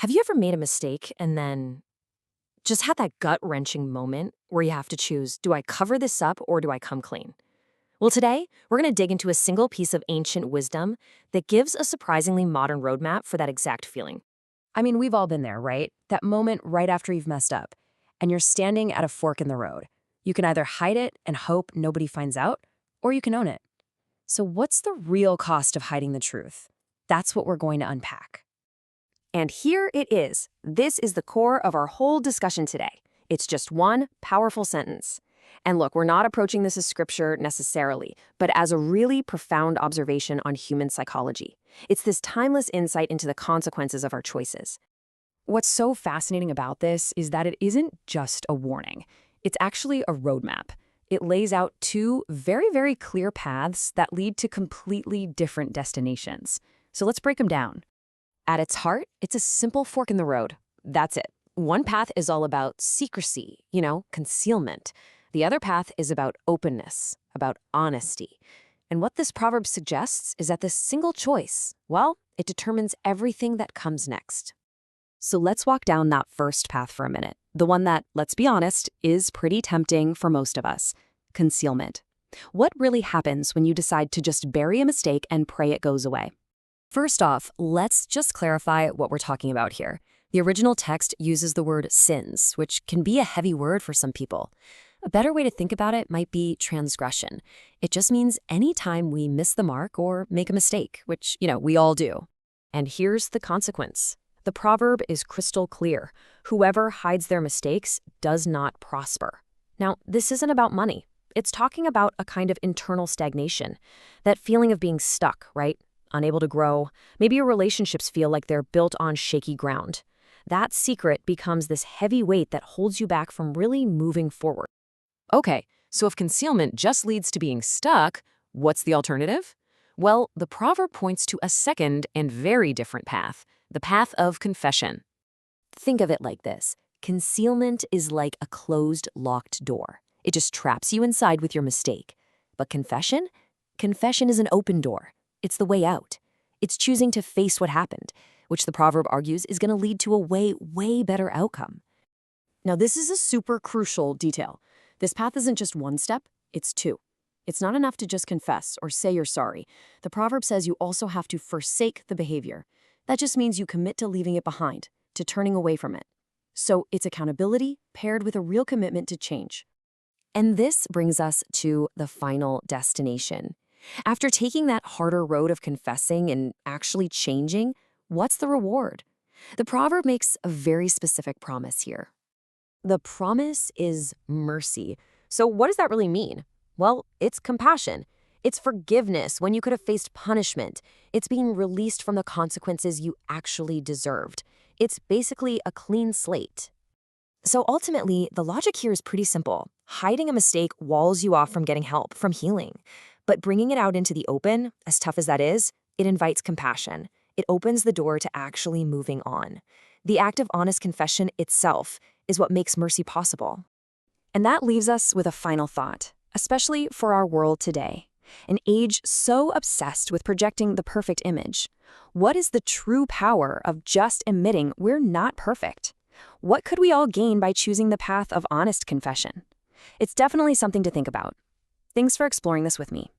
Have you ever made a mistake and then just had that gut-wrenching moment where you have to choose, do I cover this up or do I come clean? Well, today, we're going to dig into a single piece of ancient wisdom that gives a surprisingly modern roadmap for that exact feeling. I mean, we've all been there, right? That moment right after you've messed up, and you're standing at a fork in the road. You can either hide it and hope nobody finds out, or you can own it. So what's the real cost of hiding the truth? That's what we're going to unpack. And here it is. This is the core of our whole discussion today. It's just one powerful sentence. And look, we're not approaching this as scripture necessarily, but as a really profound observation on human psychology. It's this timeless insight into the consequences of our choices. What's so fascinating about this is that it isn't just a warning. It's actually a roadmap. It lays out two very, very clear paths that lead to completely different destinations. So let's break them down. At its heart, it's a simple fork in the road. That's it. One path is all about secrecy, concealment. The other path is about openness, about honesty. And what this proverb suggests is that this single choice, well, it determines everything that comes next. So let's walk down that first path for a minute. The one that, let's be honest, is pretty tempting for most of us. Concealment. What really happens when you decide to just bury a mistake and pray it goes away? First off, let's just clarify what we're talking about here. The original text uses the word sins, which can be a heavy word for some people. A better way to think about it might be transgression. It just means any time we miss the mark or make a mistake, which, we all do. And here's the consequence. The proverb is crystal clear. Whoever hides their mistakes does not prosper. Now, this isn't about money. It's talking about a kind of internal stagnation. That feeling of being stuck, right? Unable to grow. Maybe your relationships feel like they're built on shaky ground. That secret becomes this heavy weight that holds you back from really moving forward. Okay, so if concealment just leads to being stuck, what's the alternative? Well, the proverb points to a second and very different path, the path of confession. Think of it like this. Concealment is like a closed, locked door. It just traps you inside with your mistake. But confession? Confession is an open door. It's the way out. It's choosing to face what happened, which the proverb argues is going to lead to a way, way better outcome. Now, this is a super crucial detail. This path isn't just one step, it's two. It's not enough to just confess or say you're sorry. The proverb says you also have to forsake the behavior. That just means you commit to leaving it behind, to turning away from it. So it's accountability paired with a real commitment to change. And this brings us to the final destination. After taking that harder road of confessing and actually changing, what's the reward? The proverb makes a very specific promise here. The promise is mercy. So what does that really mean? Well, it's compassion. It's forgiveness when you could have faced punishment. It's being released from the consequences you actually deserved. It's basically a clean slate. So ultimately, the logic here is pretty simple. Hiding a mistake walls you off from getting help, from healing. But bringing it out into the open, as tough as that is, it invites compassion. It opens the door to actually moving on. The act of honest confession itself is what makes mercy possible. And that leaves us with a final thought, especially for our world today. An age so obsessed with projecting the perfect image. What is the true power of just admitting we're not perfect? What could we all gain by choosing the path of honest confession? It's definitely something to think about. Thanks for exploring this with me.